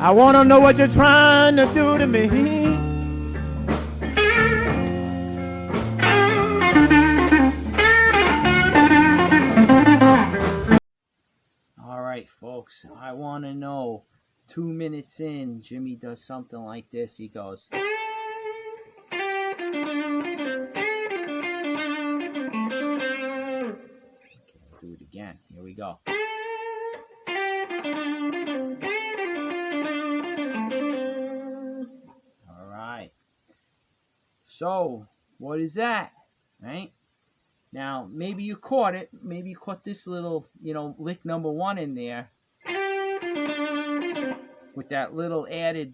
I wanna know what you're trying to do to me. All right, folks, I want to know. 2 minutes in, Jimmy does something like this. He goes. Do it again. Here we go. All right. So, what is that? Right? Now, maybe you caught it. Maybe you caught this little, lick number 1 in there. With that little added,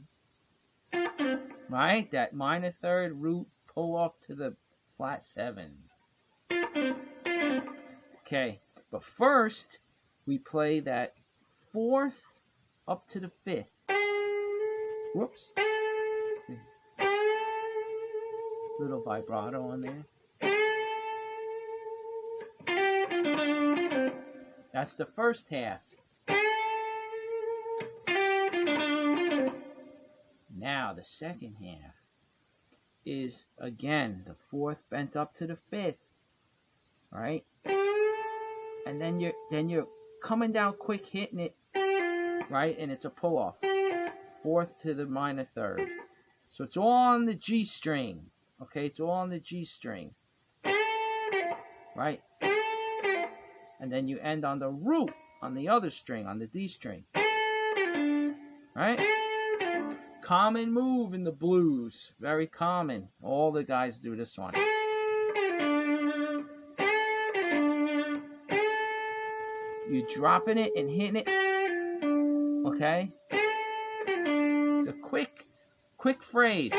right? That minor third root pull off to the flat 7. Okay. But first, we play that 4th up to the 5th. Whoops. Little vibrato on there. That's the first half. Now the second half is again the 4th bent up to the 5th. Right? And then you're coming down quick, hitting it, right? And it's a pull off. 4th to the minor 3rd. So it's all on the G string. Okay, it's all on the G string. Right? And then you end on the root on the other string, on the D string. Right? Common move in the blues. Very common. All the guys do this one. You dropping it and hitting it. Okay? It's a quick phrase.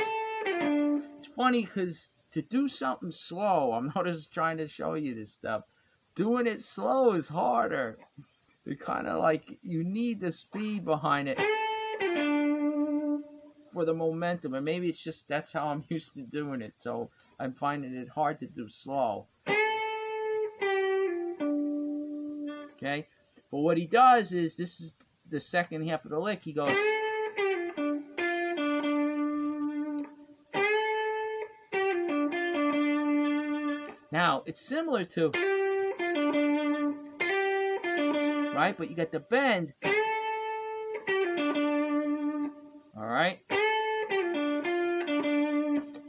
It's funny because to do something slow, I'm not just trying to show you this stuff. Doing it slow is harder. It kind of like you need the speed behind it for the momentum. And maybe it's just that's how I'm used to doing it. So I'm finding it hard to do slow. Okay? But what he does is, this is the second half of the lick. He goes. Now, it's similar to, right? But you got the bend. All right?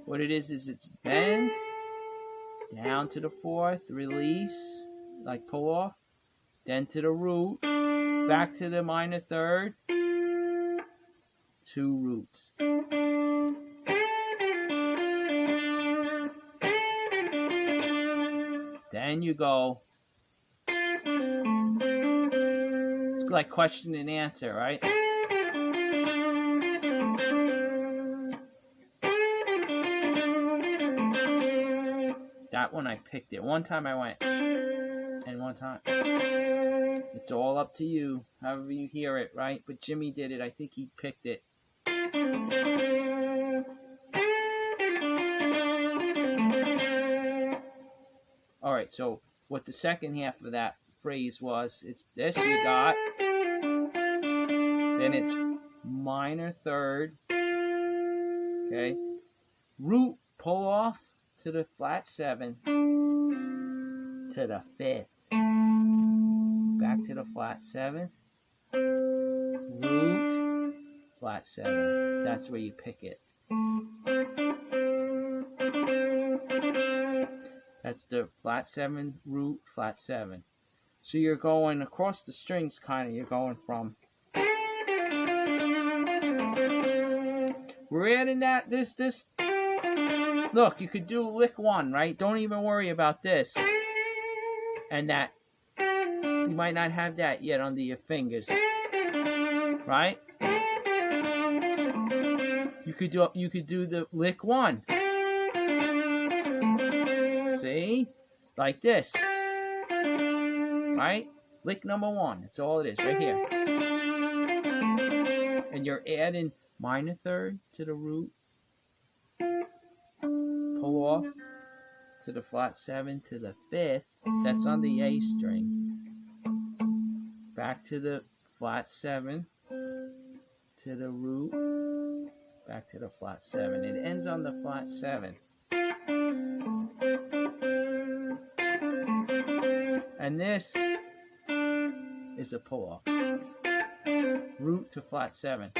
What it is it's bend, down to the 4th, release, like pull off, then to the root, back to the minor 3rd, 2 roots. Then you go. It's like question and answer, right? That one I picked it. One time I went, and one time. It's all up to you, however you hear it, right? But Jimmy did it. I think he picked it. All right, so what the second half of that phrase was, it's this you got. Then it's minor 3rd. Okay. Root pull off to the flat 7 to the 5th. Back to the flat 7th. Root, flat 7. That's where you pick it. That's the flat 7, root, flat 7. So you're going across the strings, kind of. You're going from. We're adding that, this. Look, you could do lick 1, right? Don't even worry about this. And that. You might not have that yet under your fingers. Right? You could do the lick 1. See? Like this. Right? Lick number 1. That's all it is, right here. And you're adding minor 3rd to the root. Pull off to the flat 7 to the 5th. That's on the A string. Back to the flat 7 to to the root, back to the flat 7. It ends on the flat 7. And this is a pull-off. Root to flat 7.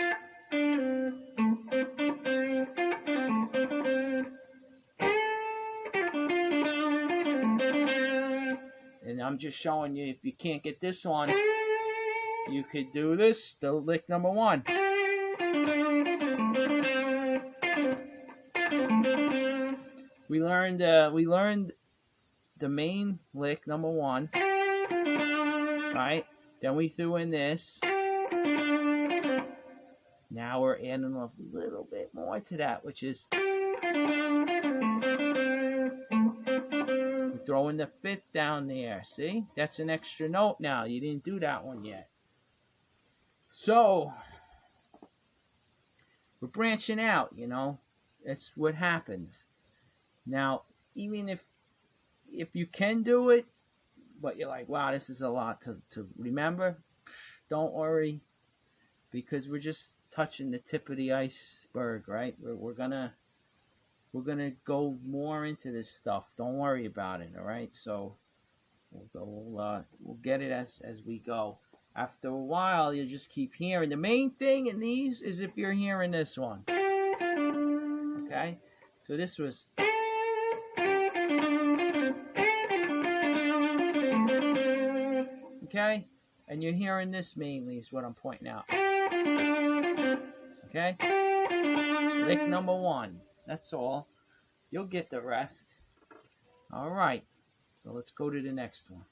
And I'm just showing you, if you can't get this one, you could do this, the lick number 1. We learned the main lick number 1, right? Then we threw in this. Now we're adding a little bit more to that, which is we're throwing the 5th down there. See? That's an extra note now. You didn't do that one yet. So we're branching out, you know. That's what happens. Now, even if you can do it, but you're like, wow, this is a lot to remember, don't worry, because we're just touching the tip of the iceberg, right? We're gonna go more into this stuff. Don't worry about it, all right? So we'll get it as we go. After a while, you'll just keep hearing. The main thing in these is if you're hearing this one, okay? So this was. Okay? And you're hearing this mainly is what I'm pointing out. Okay? Lick number 1. That's all. You'll get the rest. Alright. So let's go to the next one.